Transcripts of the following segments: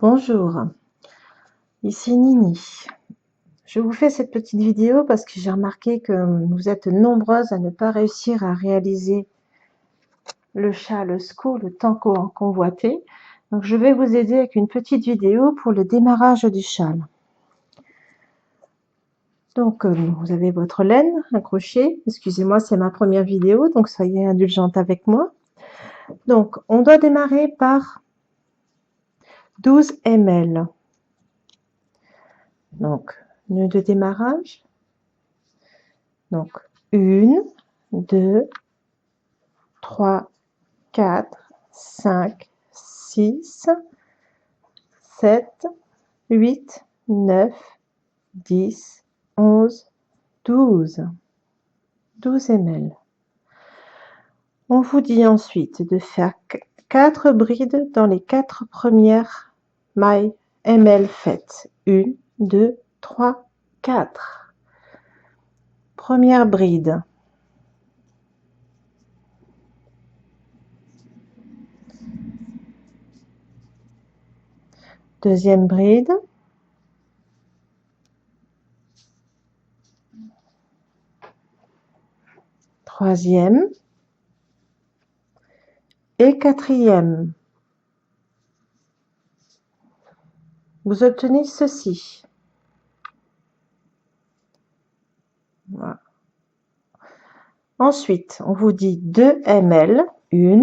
Bonjour, ici Nini. Je vous fais cette petite vidéo parce que j'ai remarqué que vous êtes nombreuses à ne pas réussir à réaliser le châle SCO le temps convoité. Donc je vais vous aider avec une petite vidéo pour le démarrage du châle. Donc vous avez votre laine, un crochet. Excusez-moi, c'est ma première vidéo, donc soyez indulgente avec moi. Donc on doit démarrer par 12 ml. Donc nœud de démarrage. Donc 1, 2, 3, 4, 5, 6, 7, 8, 9, 10, 11, 12. 12 ml. On vous dit ensuite de faire 4 brides dans les 4 premières mailles ml faites. 1, 2, 3, 4. Première bride. Deuxième bride. Troisième. Et quatrième. Vous obtenez ceci. Voilà. Ensuite, on vous dit 2 ml, 1,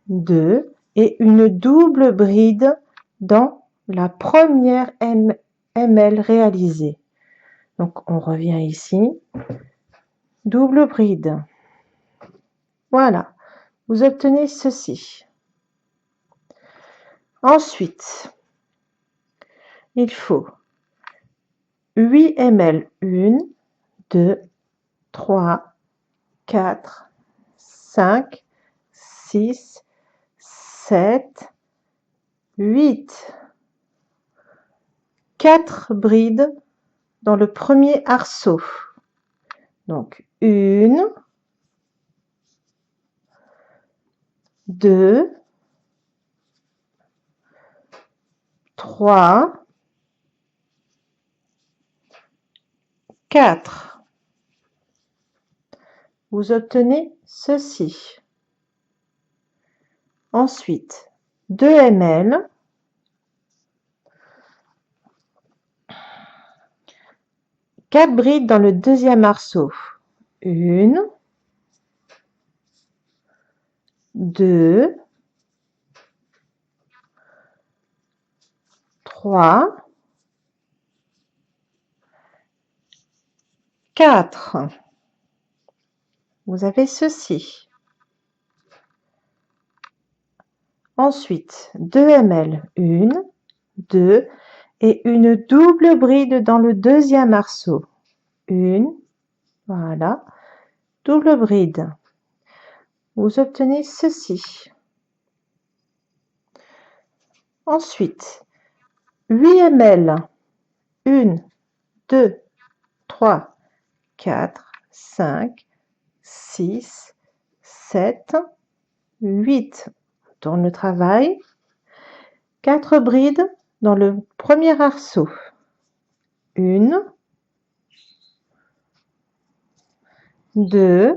2 et une double bride dans la première ml réalisée. Donc, on revient ici, double bride. Voilà, vous obtenez ceci. Ensuite, il faut 8 ml, 1, 2, 3, 4, 5, 6, 7, 8. 4 brides dans le premier arceau. Donc 1, 2, 3, 4. Vous obtenez ceci. Ensuite, 2 ml, 4 brides dans le deuxième arceau. 1, 2, 3, 4. Vous avez ceci. Ensuite, 2 ml, 1, 2 et une double bride dans le deuxième arceau. 1, voilà, double bride. Vous obtenez ceci. Ensuite, 8 ml, 1, 2, 3, 4, 5, 6, 7, 8. On tourne le travail. 4 brides dans le premier arceau. 1, 2,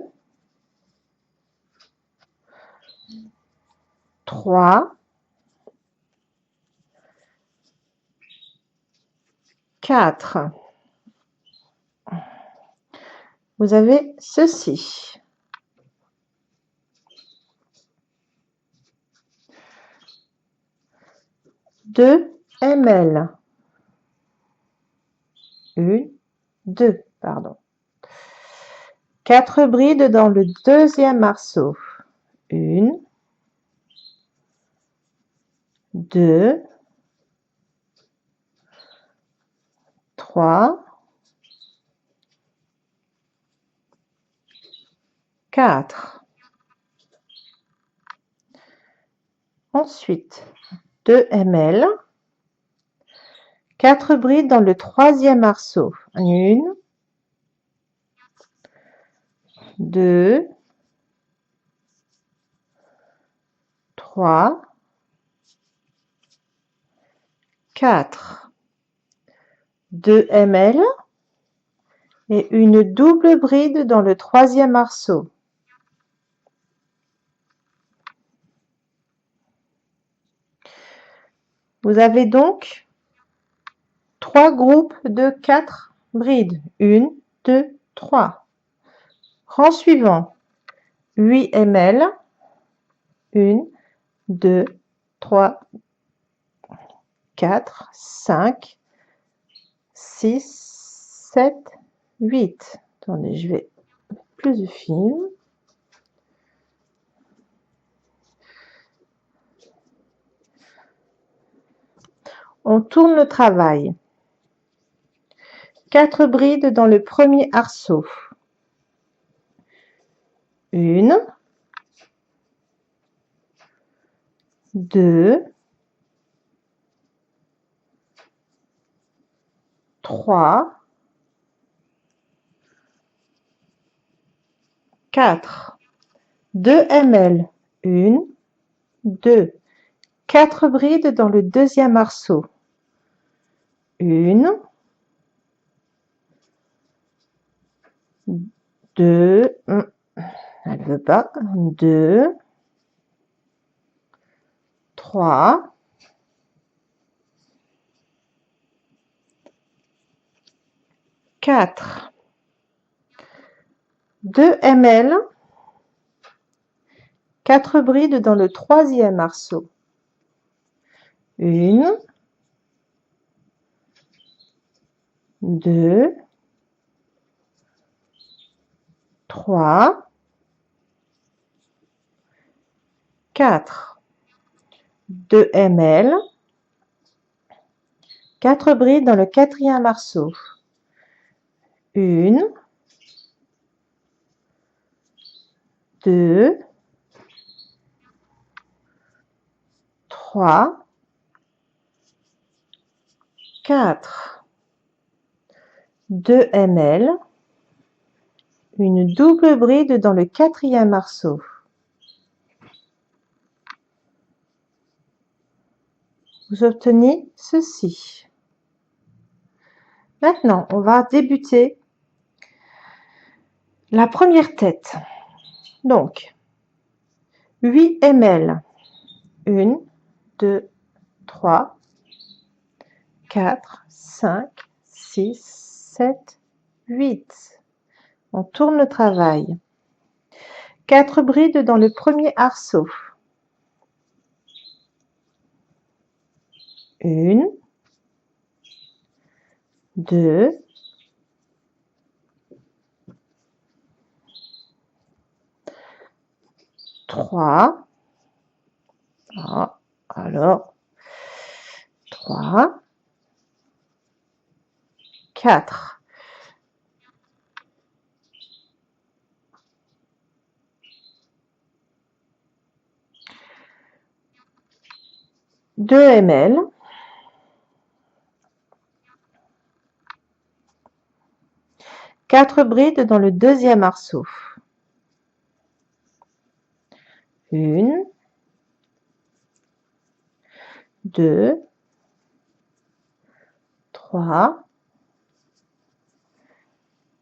3, 4. Vous avez ceci. Deux ml. 1, 2, pardon. 4 brides dans le deuxième arceau. 1, 2, 3, 4. Ensuite, 2 ml. 4 brides dans le troisième arceau. 1, 2, 3, 4, 2 ml et une double bride dans le troisième arceau. Vous avez donc 3 groupes de 4 brides. 1, 2, 3. Rang suivant. 8 ml. 1, 2, 3, 4, 5, 6, 7, 8. Attendez, je vais plus de film. On tourne le travail. 4 brides dans le premier arceau. 1, 2, 3, 4. 2 ml. 1, 2. 4 brides dans le deuxième arceau. 1, 2, elle veut pas. 2, 3, 4. 2 ml. 4 brides dans le troisième arceau. 1, 2, 3, 4. 2 ml. 4 brides dans le quatrième arceau. 1, 2, 3, 4. 2 ml. Une double bride dans le quatrième arceau. Vous obtenez ceci. Maintenant, on va débuter la première tête. Donc, 8 ml. 1, 2, 3, 4, 5, 6, 7, 8. On tourne le travail. 4 brides dans le premier arceau. 1, 2, 3. Alors, 3, 4. 2 ml. 4 brides dans le deuxième arceau. 1, 2, 3,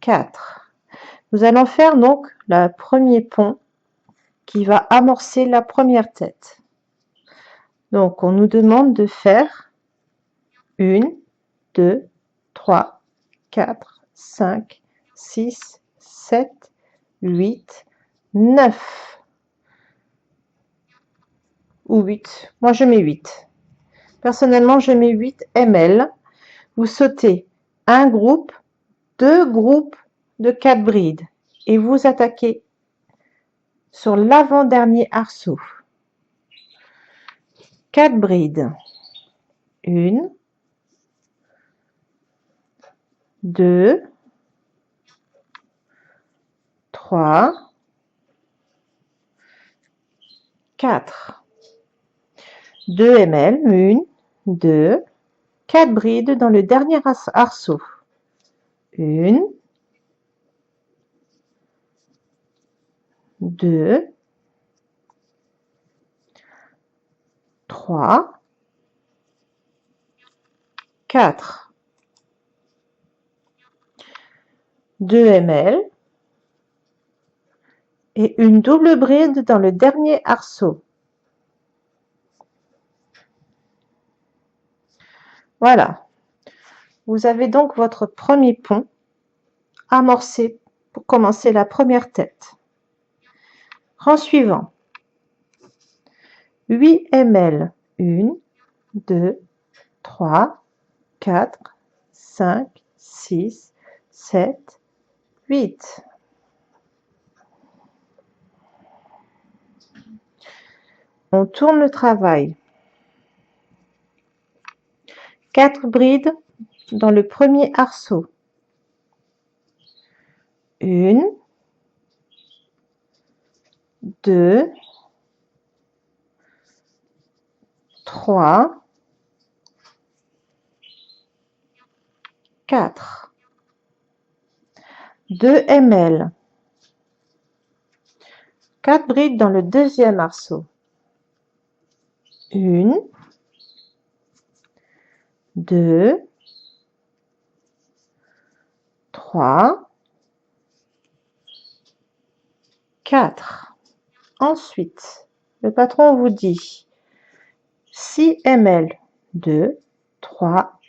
4. Nous allons faire donc le premier pont qui va amorcer la première tête. Donc, on nous demande de faire 1, 2, 3, 4, 5, 6, 7, 8, 9 ou 8. Moi, je mets 8. Personnellement, je mets 8 ml. Vous sautez un groupe, 2 groupes de 4 brides et vous attaquez sur l'avant-dernier arceau. 4 brides. 1, 2, 3, 4. 2 ml. 1, 2, 4 brides dans le dernier arceau. 1, 2, 3, 4, 2 ml et une double bride dans le dernier arceau. Voilà, vous avez donc votre premier pont amorcé pour commencer la première tête. Rang suivant, 8 ml, 1, 2, 3, 4, 5, 6, 7, 8. On tourne le travail. 4 brides dans le premier arceau. 1, 2, 3, 4. 2 ml. 4 brides dans le deuxième arceau. 1, 2, 3, 4. Ensuite, le patron vous dit 6 ml. 2, 3,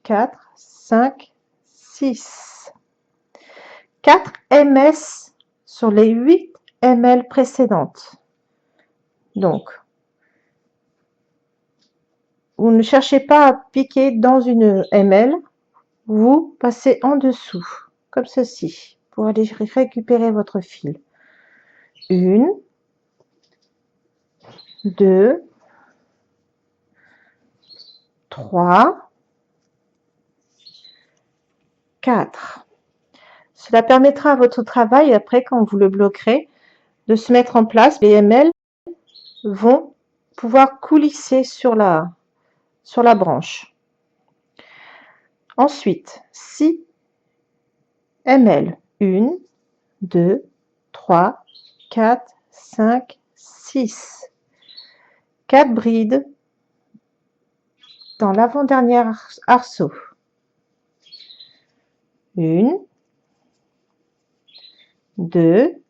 4, 5, 6. 4 ms sur les 8 ml précédentes. Donc, vous ne cherchez pas à piquer dans une ml, vous passez en dessous, comme ceci, pour aller récupérer votre fil. 1, 2, 3, 4. Cela permettra à votre travail, après, quand vous le bloquerez, de se mettre en place. Les ml vont pouvoir coulisser sur la branche. Ensuite, 6 ml. 1, 2, 3, 4, 5, 6. 4 brides dans l'avant-dernier arceau. 1, 2,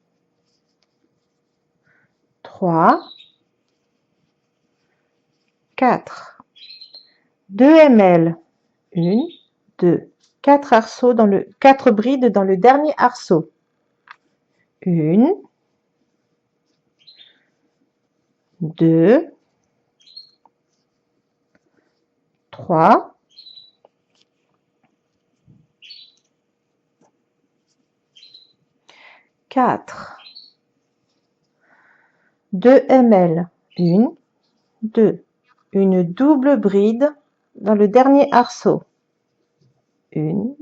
3, 4. 2 ml. 1, 2, 4 arceaux dans le 4 brides dans le dernier arceau. 1, 2, 3, 4. 2 ml. 1, 2. Une double bride dans le dernier arceau. 1,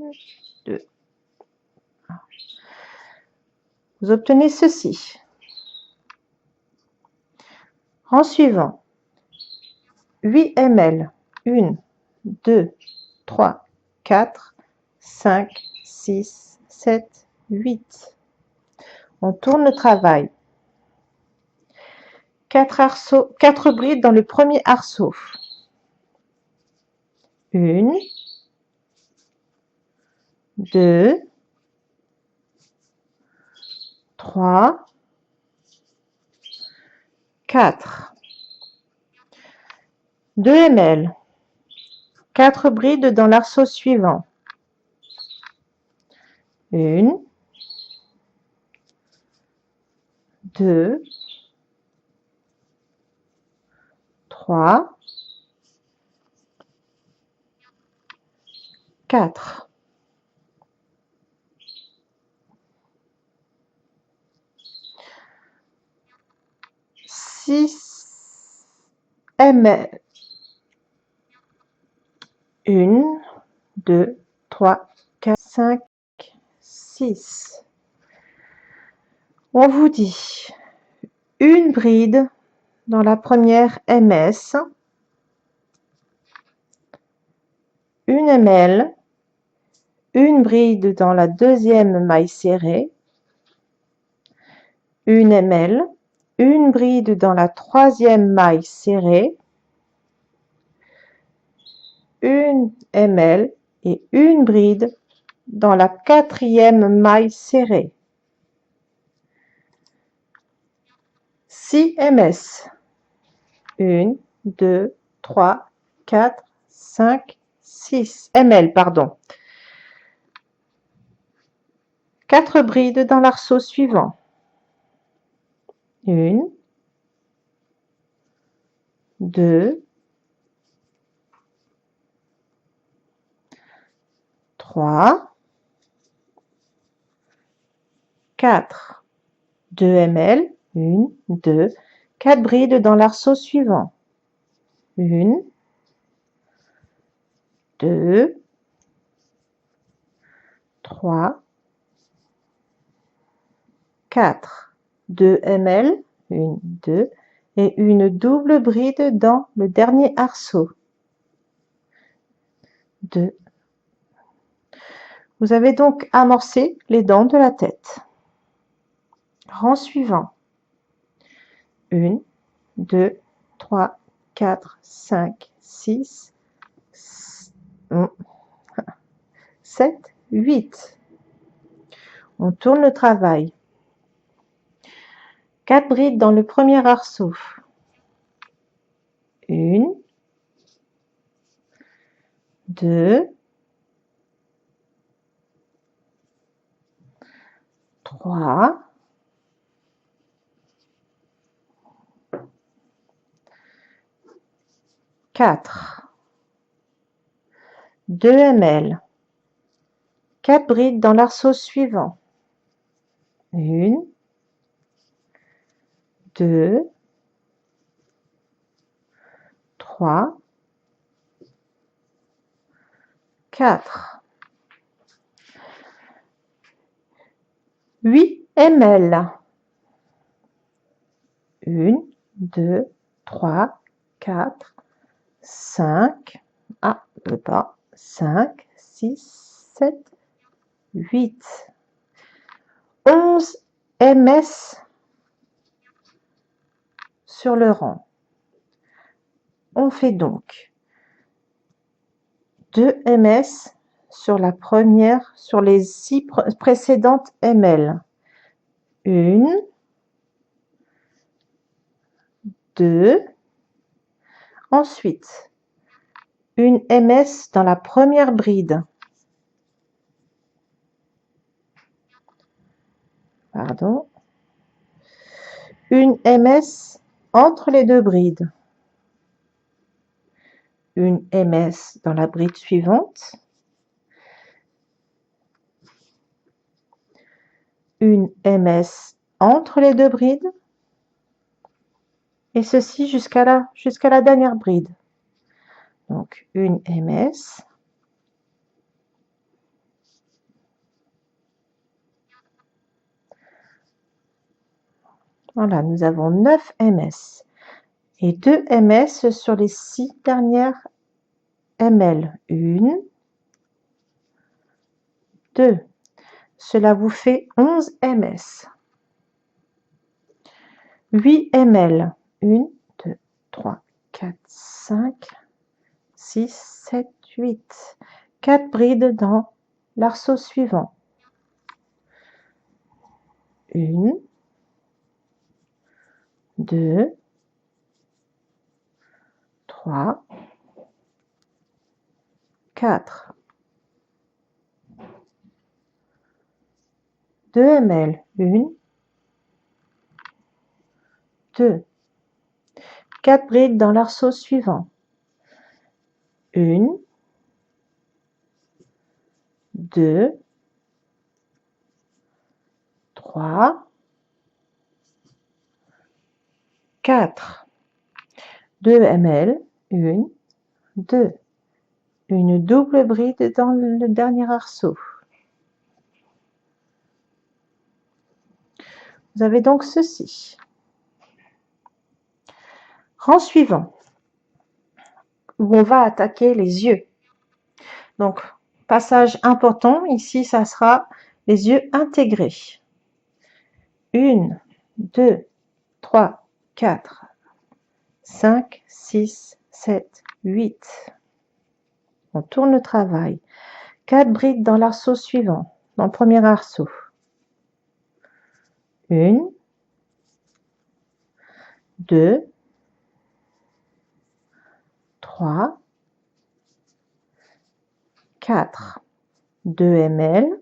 2. Vous obtenez ceci. Rang suivant. 8 ml. 1, 2, 3, 4, 5, 6, 7, 8. On tourne le travail. 4 brides dans le premier arceau. 1, 2, 3, 4. 2 ml. 4 brides dans l'arceau suivant. 1, 2, 3, 4. 6 ml. 1, 2, 3, 4, 5, 6. On vous dit une bride dans la première ms, 1 ml, une bride dans la deuxième maille serrée, 1 ml, une bride dans la troisième maille serrée, une ml et une bride dans la 4e maille serrée. 6 ms. 1, 2, 3, 4, 5, 6 ml, pardon. 4 brides dans l'arceau suivant. 1, 2, 3, 4. 2 ml, 1, 2, 4 brides dans l'arceau suivant. 1, 2, 3, 4. 2 ml, 1, 2, et une double bride dans le dernier arceau. 2. Vous avez donc amorcé les dents de la tête. Rang suivant. 1, 2, 3, 4, 5, 6, 7, 8. On tourne le travail. 4 brides dans le premier arceau. 1, 2, 3, 4. 2 ml. 4 brides dans l'arceau suivant. 1, 2, 3, 4. 8 ml. 1, 2, 3, 4, 5, 5, 6, 7, 8. 11 ms sur le rang. On fait donc 2 ms sur la première, sur les 6 précédentes ml. 1, 2, ensuite une ms dans la première bride. Pardon. Une ms entre les deux brides. Une ms dans la bride suivante. Une ms entre les deux brides. Et ceci jusqu'à la dernière bride. Donc une ms. Voilà, nous avons 9 ms et 2 ms sur les 6 dernières ml. 1, 2. Cela vous fait 11 ms. 8 ml. 1, 2, 3, 4, 5, 6, 7, 8. 4 brides dans l'arceau suivant. 1, 2, 3, 4. 2 ml. 1, 2. 4 brides dans l'arceau suivant. 1, 2, 3, 4. 2 ml. 1, 2. Une double bride dans le dernier arceau. Vous avez donc ceci. Rang suivant, où on va attaquer les yeux. Donc, passage important, ici, ça sera les yeux intégrés. 1, 2, 3, 4, 5, 6, 7, 8. On tourne le travail. 4 brides dans l'arceau suivant, dans le premier arceau. 1, 2, 3, 4. 2 ml.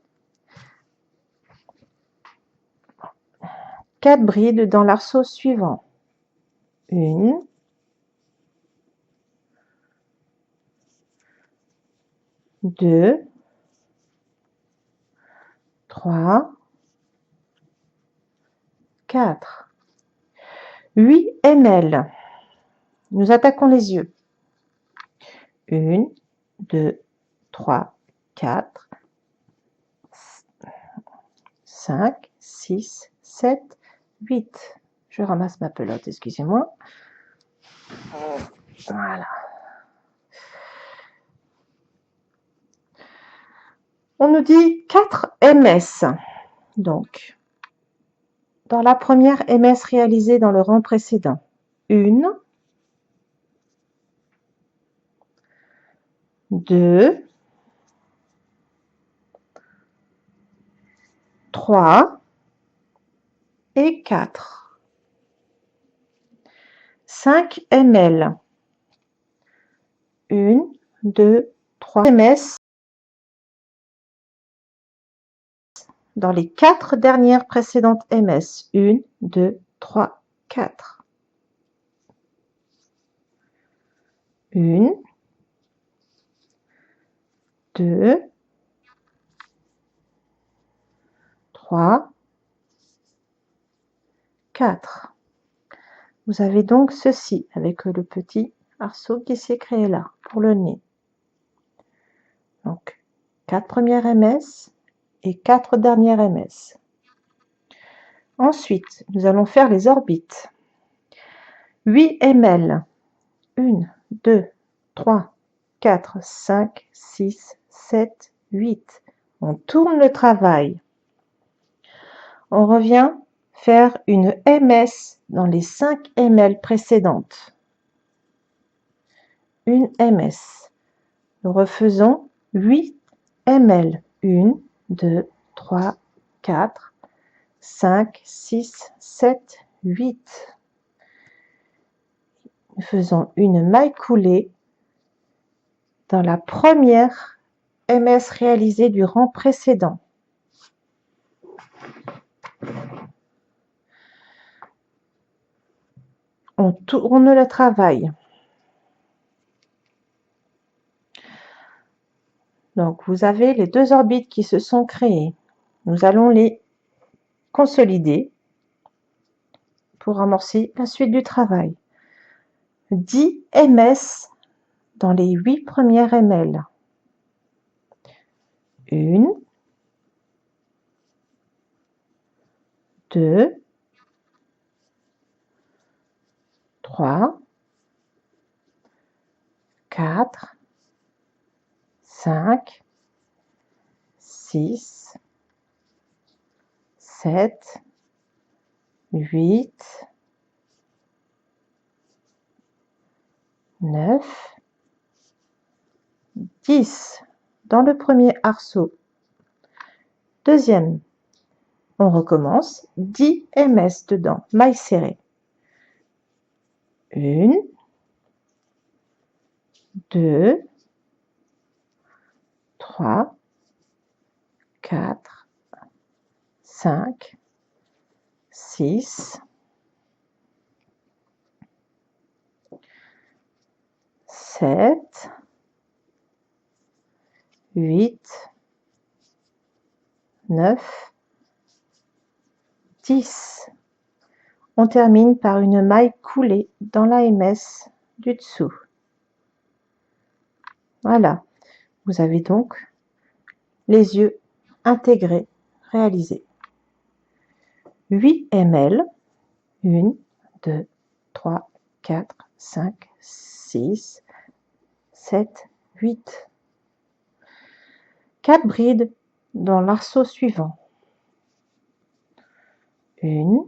4 brides dans l'arceau suivant. 1, 2, 3, 4. 8 ml. Nous attaquons les yeux. 1, 2, 3, 4, 5, 6, 7, 8. Je ramasse ma pelote, excusez-moi. Voilà. On nous dit 4 MS. Donc, dans la première MS réalisée dans le rang précédent, 1, 2, 3 et 4. 5 ml. 1, 2, 3 MS dans les 4 dernières précédentes MS. 1, 2, 3, 4. 1, 2, 3, 4. Vous avez donc ceci avec le petit arceau qui s'est créé là pour le nez. Donc 4 premières MS et 4 dernières MS. Ensuite, nous allons faire les orbites. 8 ml. 1, 2, 3, 4, 5, 6, 7, 8. On tourne le travail. On revient faire une MS dans les 5 ml précédentes. Une MS. Nous refaisons 8 ml. 1, 2, 3, 4, 5, 6, 7, 8. Nous faisons une maille coulée dans la première MS réalisée du rang précédent. On tourne le travail. Donc, vous avez les 2 orbites qui se sont créées. Nous allons les consolider pour amorcer la suite du travail. 10 MS dans les 8 premières ml. 1, 2, 3, 4, 5, 6, 7, 8, 9, 10 dans le premier arceau. Deuxième, on recommence, 10 MS dedans, maille serrée. 1, 2, 3, 4, 5, 6, 7, 8, 9, 10. On termine par une maille coulée dans la MS du dessous. Voilà, vous avez donc les yeux intégrés, réalisés. 8 ml, 1, 2, 3, 4, 5, 6, 7, 8. 4 brides dans l'arceau suivant. 1,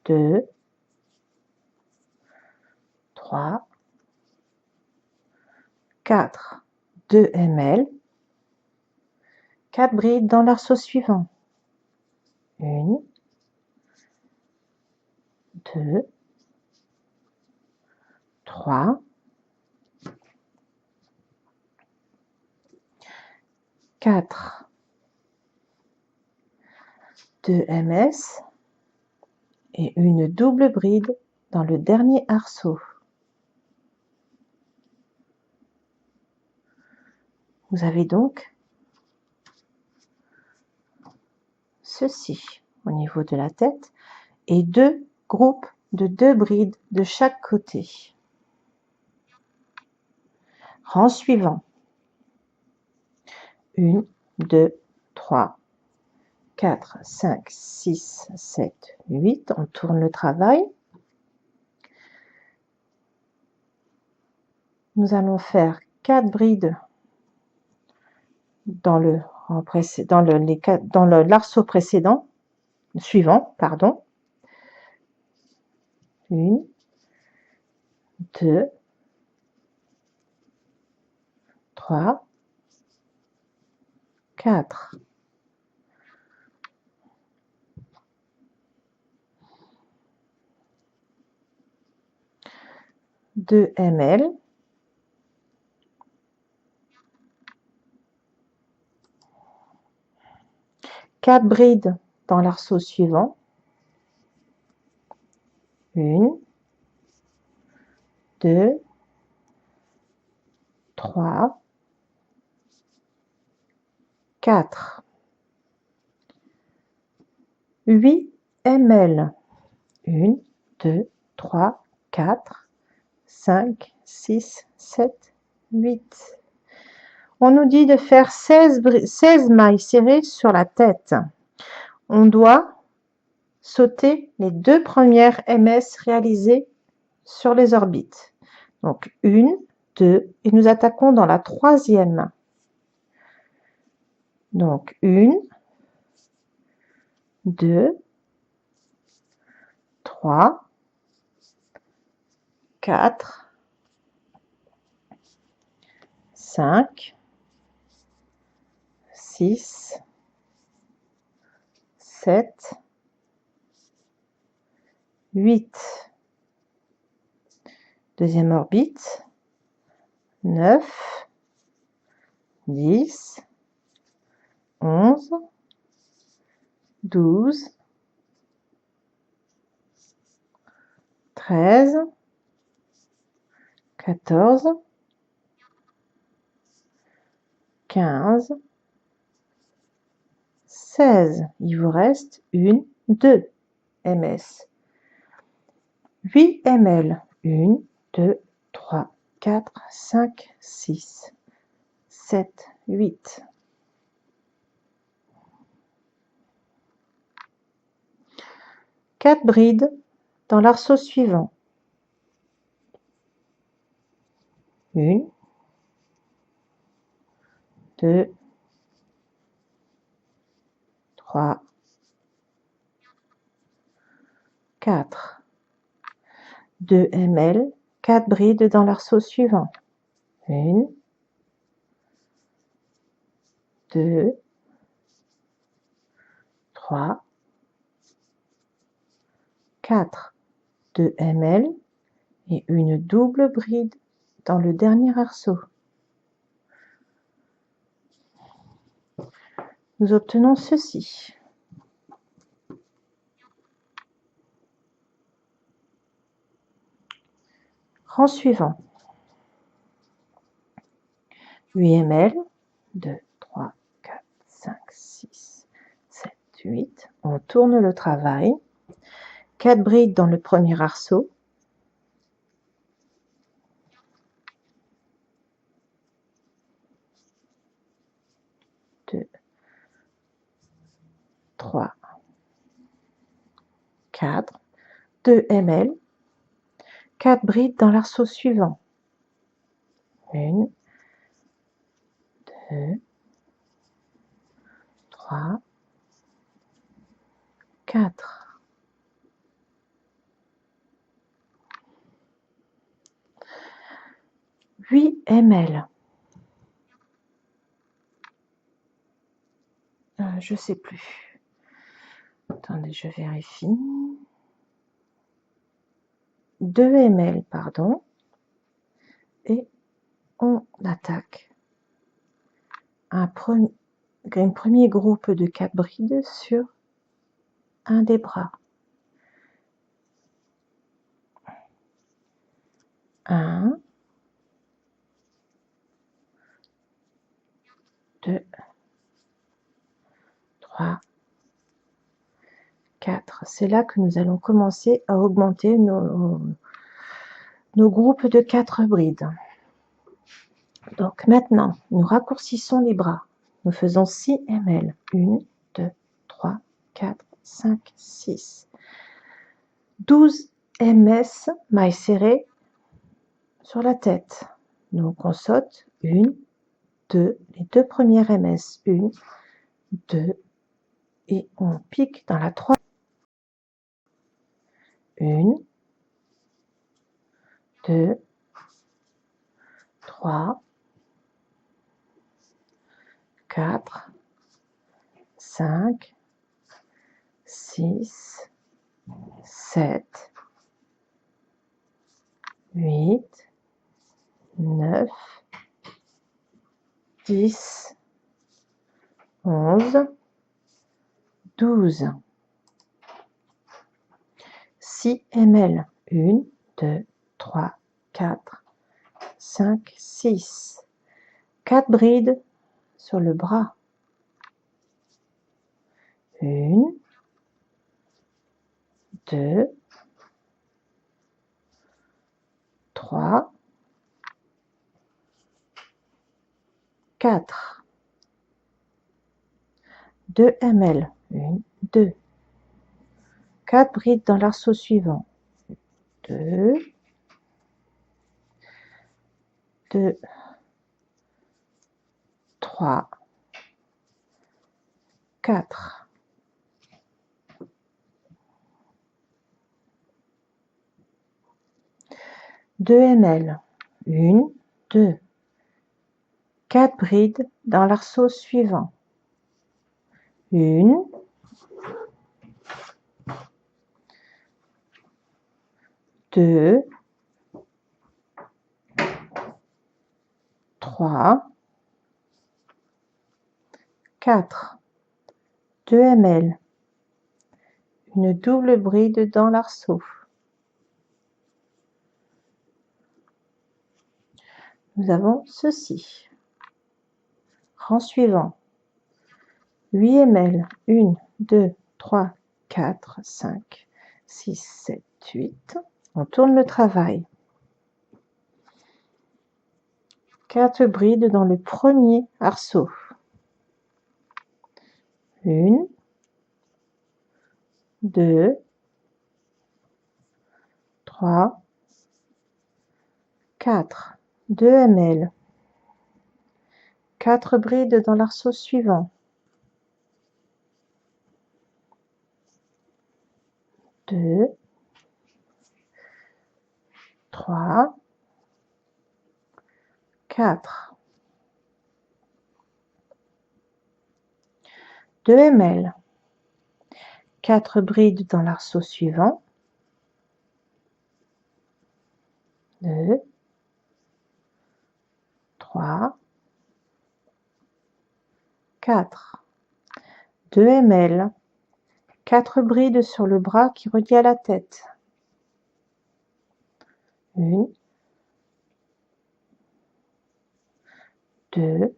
2, 3, 4, 2 ml, 4 brides dans l'arceau suivant. 1, 2, 3, 4, 2 ms et une double bride dans le dernier arceau. Vous avez donc ceci au niveau de la tête et 2 groupes de 2 brides de chaque côté. Rang suivant. 1, 2, 3, 4, 5, 6, 7, 8. On tourne le travail. Nous allons faire 4 brides dans l'arceau précédent, suivant, pardon. 1, 2, 3, 4. Deux ml. Quatre brides dans l'arceau suivant. 1, 2, 3, 4. 8 ml. 1, 2, 3, 4, 5, 6, 7, 8. On nous dit de faire 16 mailles serrées sur la tête. On doit sauter les 2 premières MS réalisées sur les orbites. Donc 1, 2, et nous attaquons dans la 3e. Donc 1, 2, 3, 4, 5, 6, 7, 8. Deuxième orbite. 9, 10, 11, 12, 13, 14, 15, 16. Il vous reste 1, 2 ms. 8 ml. 1, 2, 3, 4, 5, 6, 7, 8. Quatre brides dans l'arceau suivant. 1, 2, 3, 4. 2 ml, 4 brides dans l'arceau suivant. 1, 2, 3, 4. 2 ml et une double bride dans le dernier arceau. Nous obtenons ceci. Rang suivant. 8 ml, 2, 3, 4, 5, 6, 7, 8. On tourne le travail. 4 brides dans le premier arceau. 2, 3, 4. 2 ml. 4 brides dans l'arceau suivant. 1, 2, 3, 4. 8 ml. je sais plus. Attendez, je vérifie. 2 ml, pardon. Et on attaque un premier groupe de 4 brides sur un des bras. 1, 2, 3, 4. C'est là que nous allons commencer à augmenter nos groupes de 4 brides. Donc maintenant, nous raccourcissons les bras. Nous faisons 6 ml. 1, 2, 3, 4, 5, 6. 12 ms mailles serrées sur la tête. Donc on saute 1, 2, les 2 premières ms. 1, 2, et on pique dans la 3. 1, 2, 3, 4, 5, 6, 7, 8, 9, 10, 11, 12. 6 ml. 1, 2, 3, 4, 5, 6. 4 brides sur le bras. 1, 2, 3, 4. 2 ml. 1, 2. 4 brides dans l'arceau suivant. 2, 2, 3, 4. 2 ml. 1, 2. 4 brides dans l'arceau suivant. 1, 2, 3, 4. 2 ml. Une double bride dans l'arceau. Nous avons ceci. Rang suivant. 8 ml. 1, 2, 3, 4, 5, 6, 7, 8. On tourne le travail. 4 brides dans le premier arceau. 1, 2, 3, 4. 2 ml. 4 brides dans l'arceau suivant. 2, 3, 4. 2 ml. 4 brides dans l'arceau suivant. 2, 3, 4. 2 ml. 4 brides sur le bras qui relie à la tête. 1, 2,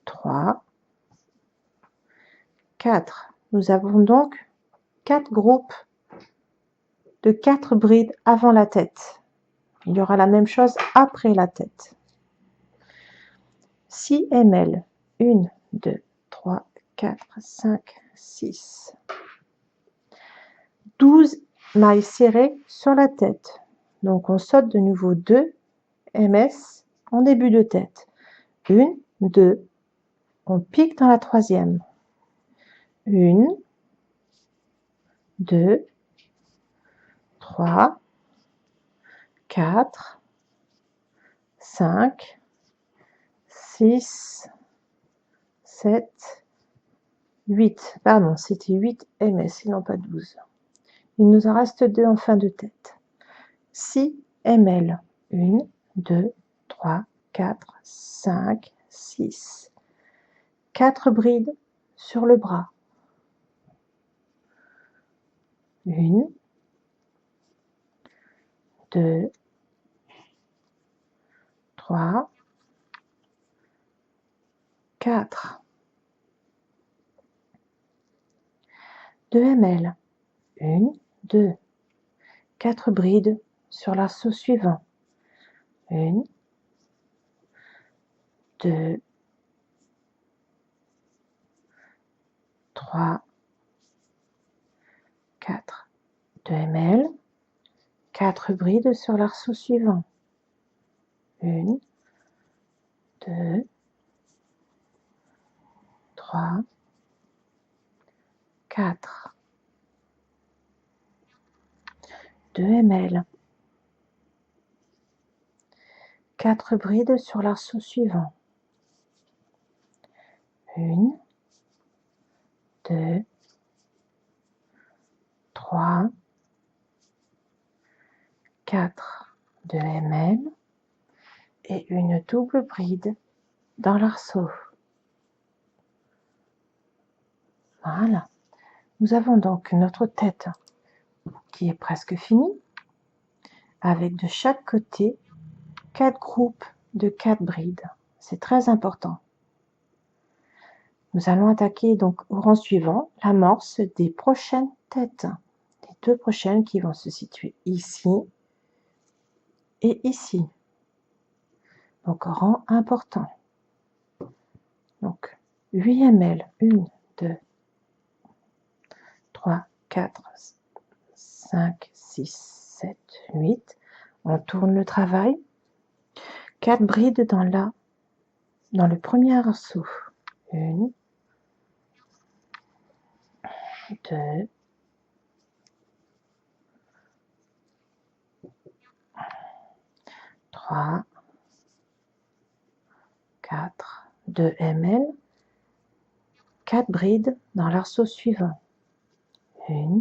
3, 4. Nous avons donc 4 groupes de 4 brides avant la tête. Il y aura la même chose après la tête. 6 ml. 1, 2, 3, 4, 5, 6. 12 mailles serrées sur la tête. Donc on saute de nouveau 2 ms en début de tête. 1, 2. On pique dans la troisième. 1, 2, 3, 4, 5, 6, 7, 8. Pardon, c'était 8 ms et non pas 12. Il nous en reste 2 en fin de tête. 6 ml. 1, 2, 3, 4, 5, 6. 4 brides sur le bras. 1, 2, 3, 4. 2 ml. 1, 2. 4 brides sur l'arceau suivant. 1, 2, 3, 4. 2 ml. 4 brides sur l'arceau suivant. 1, 2, 3, 4. 2 ml. 4 brides sur l'arceau suivant. 1, 2, 3, 4. 2 ml et une double bride dans l'arceau. Voilà. Nous avons donc notre tête qui est presque finie, avec de chaque côté 4 groupes de 4 brides. C'est très important. Nous allons attaquer donc au rang suivant l'amorce des prochaines têtes. Les 2 prochaines qui vont se situer ici et ici. Donc rang important. Donc 8 ml. 1, 2, 3, 4, 5, 6, 7, 8. On tourne le travail. 4 brides dans le premier arceau. 1, 2, 3, 4, 2 ml. 4 brides dans l'arceau suivant. 1,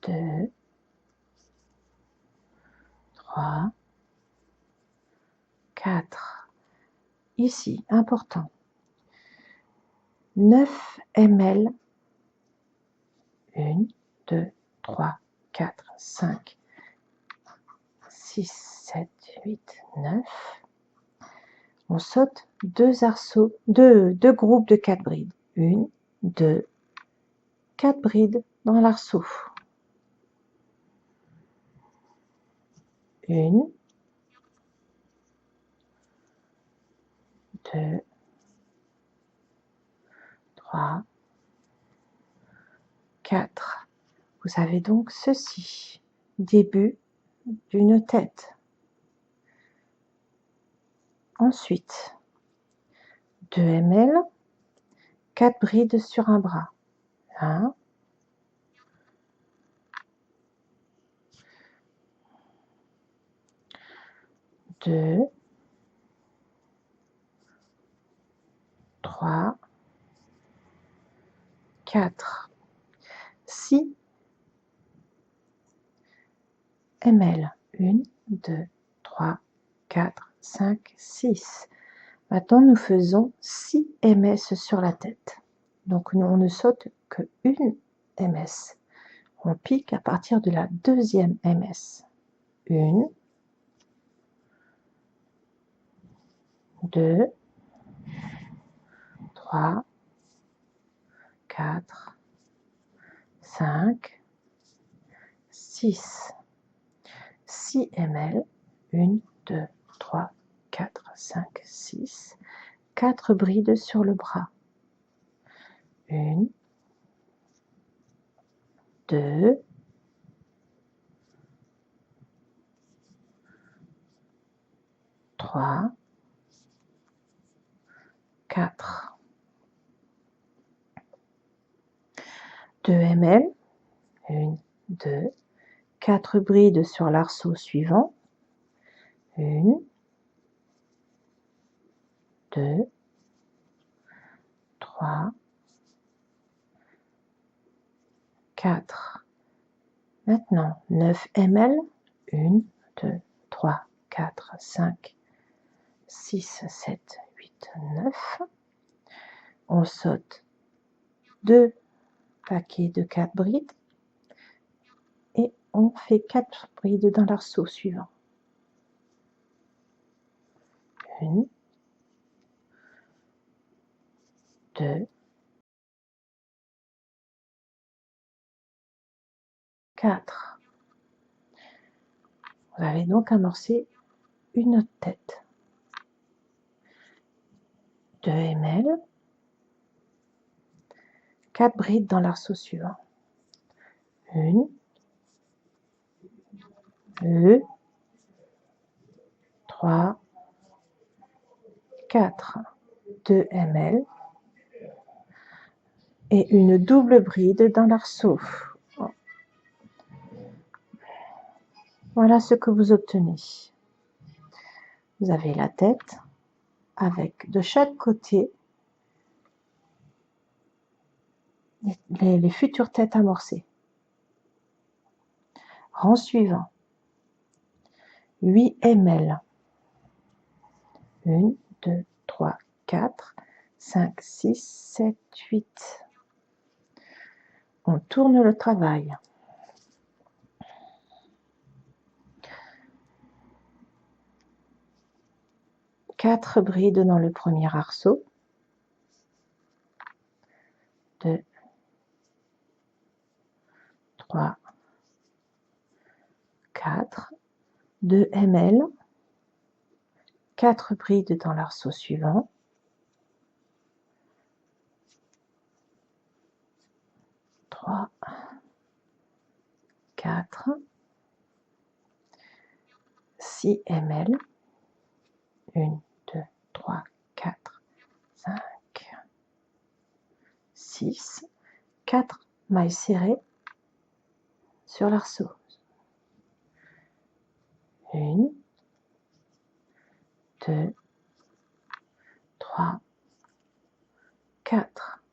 2, 3, 4. Ici, important. 9 ml. 1, 2, 3, 4, 5, 6, 7, 8, 9. On saute 2 arceaux, 2 groupes de 4 brides. 1, 2, 4 brides dans l'arceau. 1, 2, 3, 4. Vous avez donc ceci, début d'une tête. Ensuite, 2 ml, 4 brides sur un bras. 1, 2, 3, 4, 6 ml. 1, 2, 3, 4, 5, 6. Maintenant, nous faisons 6 ms sur la tête. Donc, on ne saute que 1 ms. On pique à partir de la deuxième ms. 1, 2, 3, 4, 5, 6. 6 ml. 1, 2, 3, 4, 5, 6. 4 brides sur le bras. 1, 2, 3, 4. 2 ml. 1, 2, 4 brides sur l'arceau suivant. 1, 2, 3, 4. Maintenant, 9 ml. 1, 2, 3, 4, 5, 6, 7, 8, 9. On saute 2 paquets de 4 brides et on fait 4 brides dans l'arceau suivant. 1, 2, 4. Vous avez donc amorcé une autre tête. 2 ml. 4 brides dans l'arceau suivant. 1, 2, 3, 4. 2 ml. Et une double bride dans l'arceau. Voilà ce que vous obtenez. Vous avez la tête avec de chaque côté les futures têtes amorcées. Rang suivant. 8 ml. 1, 2, 3, 4, 5, 6, 7, 8. On tourne le travail. Quatre brides dans le premier arceau. 2, 3, 4, 2 ml. 4 brides dans l'arceau suivant. 3, 4, 6 ml. 1, 2, 3, 4, 5, 6. 4 mailles serrées sur l'arceau. 1, 2, 3, 4.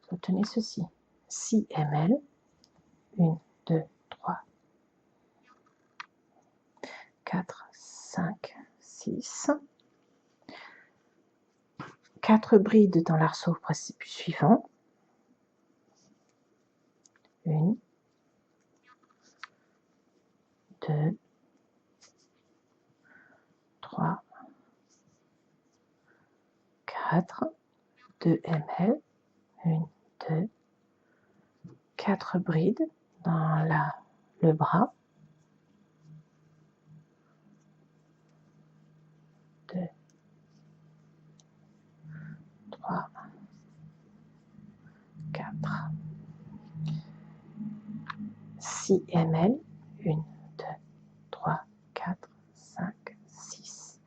Vous obtenez ceci. 6 ml. 1, 2, 3, 4, 5, 6. 4 brides dans l'arceau suivant. 1, 2, 3, 4, 2 ml. 1, 2, 4 brides dans le bras. 2, 3, 4, 6 ml. 1, 2, 3, 4, 5, 6.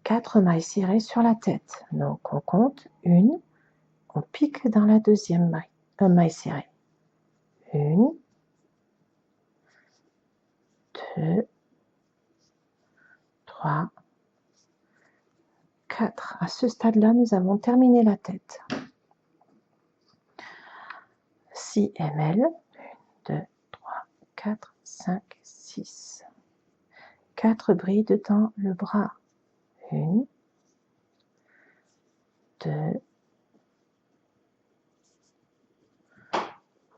4 mailles serrées sur la tête. Donc on compte 1, on pique dans la deuxième maille serrée. 1, 2, 3, 4. À ce stade-là, nous avons terminé la tête. 6 ml. 1, 2, 3, 4, 5, 6. 4 brides dans le bras. 1, 2,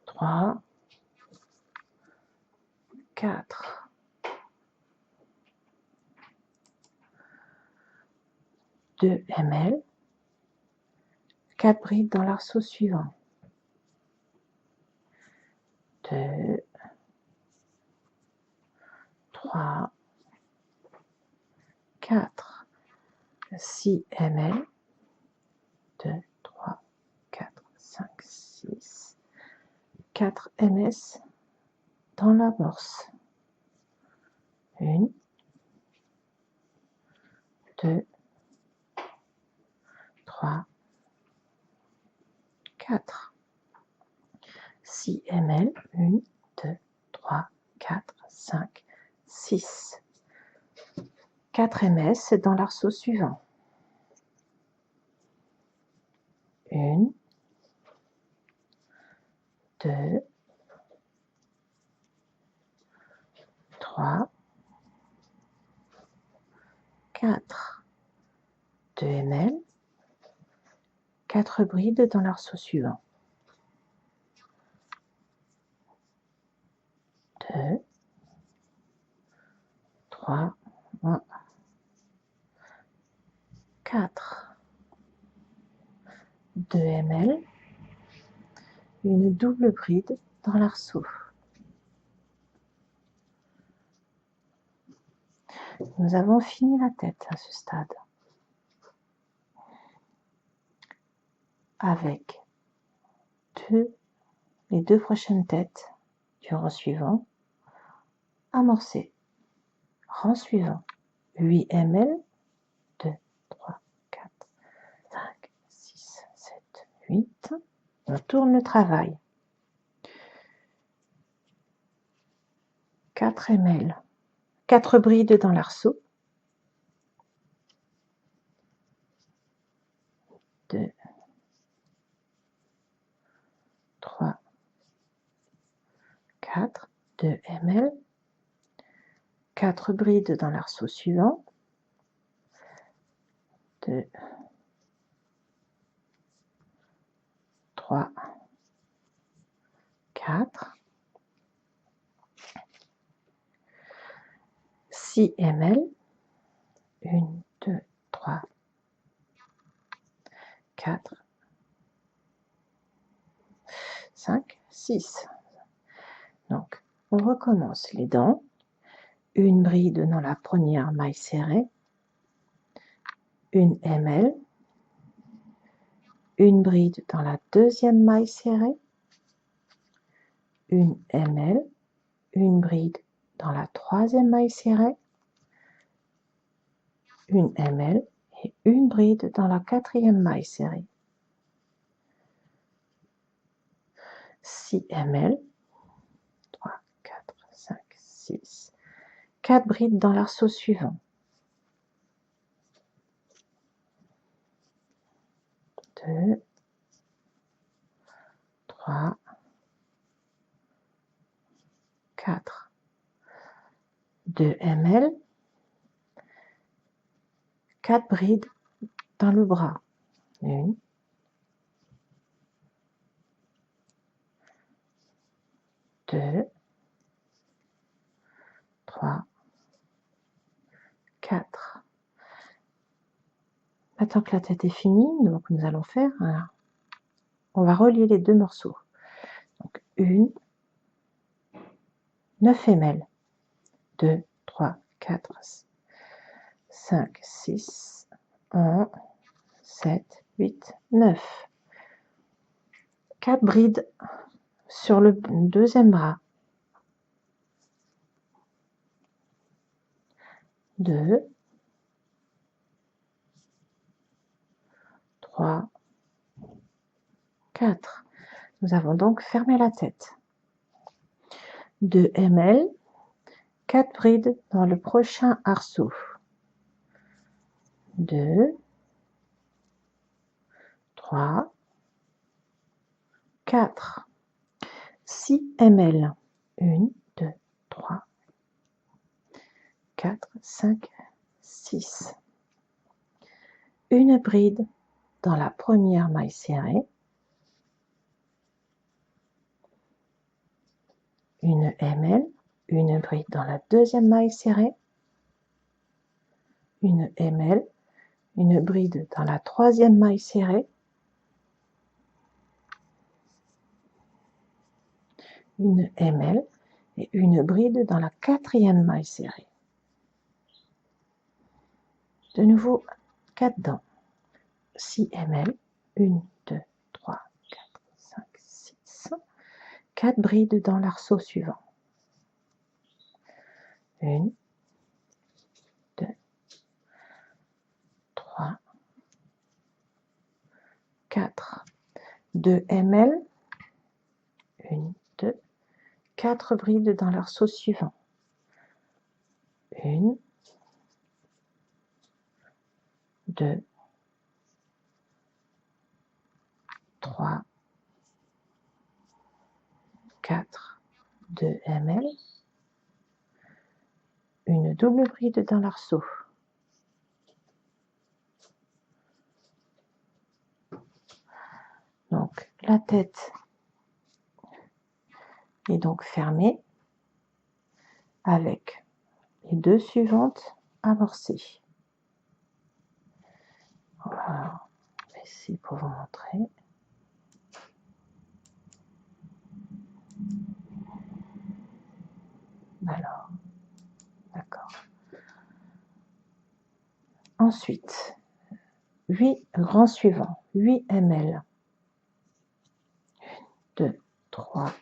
3, 4. 2 ml. 4 brides dans l'arceau suivant. 2, 3, 4. 6 ml. 2, 3, 4, 5, 6. 4 ms dans l'amorce. 1, 2, 3, 4. 6 ml. 1, 2, 3, 4, 5, 6. 4 ms dans l'arceau suivant. 2, 3, 4, 2 ml, 4 brides dans l'arceau suivant. 2, 3, 1, 4, 2 ml, une double bride dans l'arceau. Nous avons fini la tête à ce stade. Avec les deux prochaines têtes du rang suivant, amorcez. Rang suivant, 8 ml, 2, 3, 4, 5, 6, 7, 8. On tourne le travail. 4 ml, 4 brides dans l'arceau. 2, 3, 4, 2 ml, 4 brides dans l'arceau suivant. 2, 3, 4, 6 ml, 1, 2, 3, 4, 5, 6. Donc, on recommence les dents. Une bride dans la première maille serrée, 1 ml, une bride dans la deuxième maille serrée, 1 ml, une bride dans la troisième maille serrée, 1 ml et une bride dans la quatrième maille serrée. 6 ml, 3, 4, 5, 6, 4 brides dans l'arceau suivant. 2, 3, 4, 2 ml, 4 brides dans le bras. 1, 2, 3, 4. Maintenant que la tête est finie, donc nous allons faire on va relier les deux morceaux. Donc 9 ml, 2, 3, 4, 5, 6, 1, 7, 8, 9. 4 brides sur le deuxième bras. 2, 3, 4. Nous avons donc fermé la tête. 2 ml, 4 brides dans le prochain arceau. 2, 3, 4. 6 ml. 1, 2, 3, 4, 5, 6. Une bride dans la première maille serrée. 1 ml, une bride dans la deuxième maille serrée. 1 ml, une bride dans la troisième maille serrée. 1 ml et une bride dans la quatrième maille serrée. De nouveau, 4 dents. 6 ml, 1, 2, 3, 4, 5, 6. 4 brides dans l'arceau suivant. 1, 2, 3, 4. 2 ml, 1, 2, 4 brides dans l'arceau suivant. 1, 2, 3, 4, 2 ml, une double bride dans l'arceau. Donc la tête est donc fermée avec les deux suivantes amorcées. Voilà, je vais essayer pour vous montrer. Alors, d'accord. Ensuite, 8 grands suivants, 8 ml. 2, 3,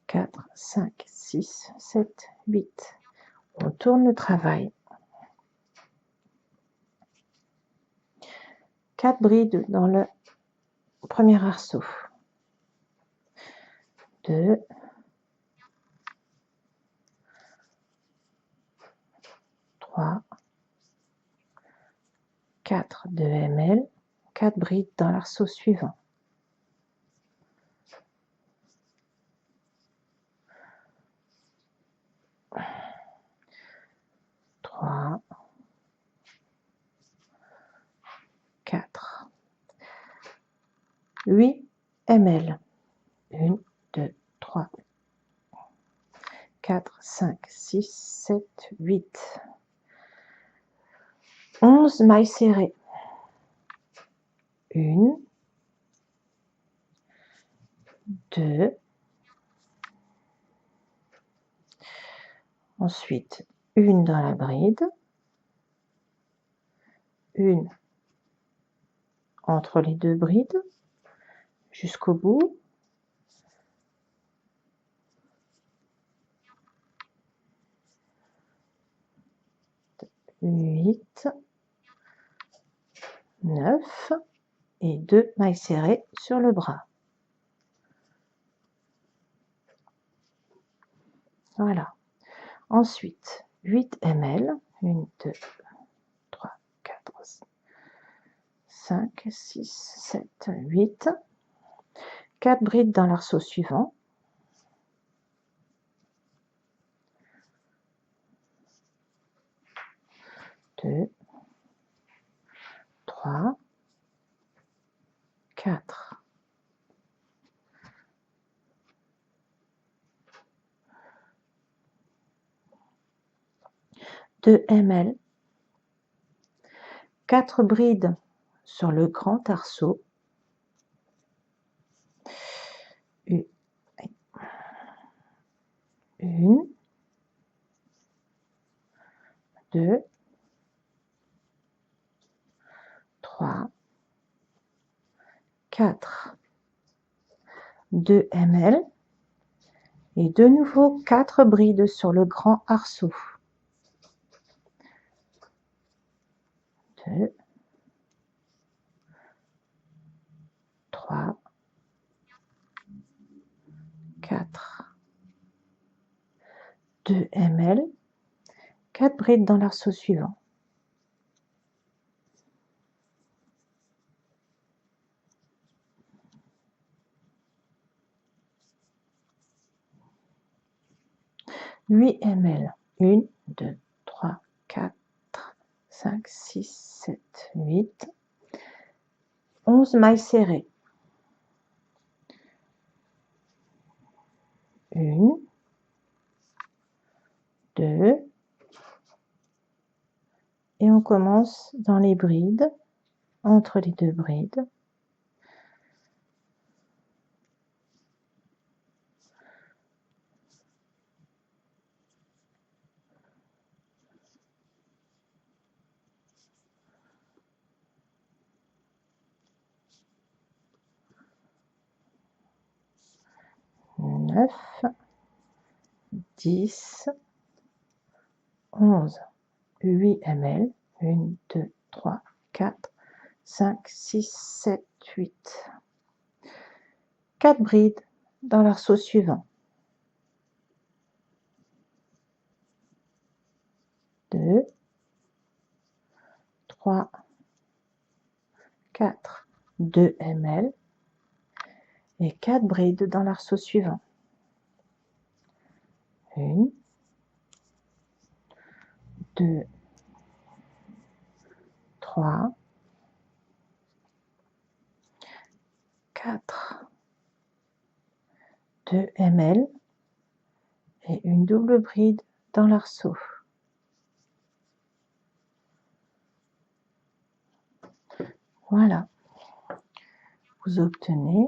4, 5, 6, 7, 8. On tourne le travail. 4 brides dans le premier arceau. 2, 3, 4, 2 ml, 4 brides dans l'arceau suivant. 3, 4, 8 ml. 1, 2, 3, 4, 5, 6, 7, 8. 11 mailles serrées. 1, 2, ensuite une dans la bride, une entre les deux brides jusqu'au bout, 8, 9 et 2 mailles serrées sur le bras. Voilà. Ensuite, 8 ml, 1, 2, 3, 4, 5, 6, 7, 8. 4 brides dans l'arceau suivant. 2, 3, 4. 2 ml. 4 brides sur le grand arceau. 1, 2, 3, 4, 2 ml et de nouveau 4 brides sur le grand arceau. 2, 3, 4, 2 ml, 4 brides dans l'arceau suivant. 8 ml, 1, 2, 3, 4, 5, 6, 7, 8, 11 mailles serrées. 1, 2, et on commence dans les brides, entre les deux brides. 9, 10, 11, 8 ml, 1, 2, 3, 4, 5, 6, 7, 8. 4 brides dans l'arceau suivant. 2, 3, 4, 2 ml et 4 brides dans l'arceau suivant. 1, 2, 3, 4, 2 ml et une double bride dans l'arceau. Voilà, vous obtenez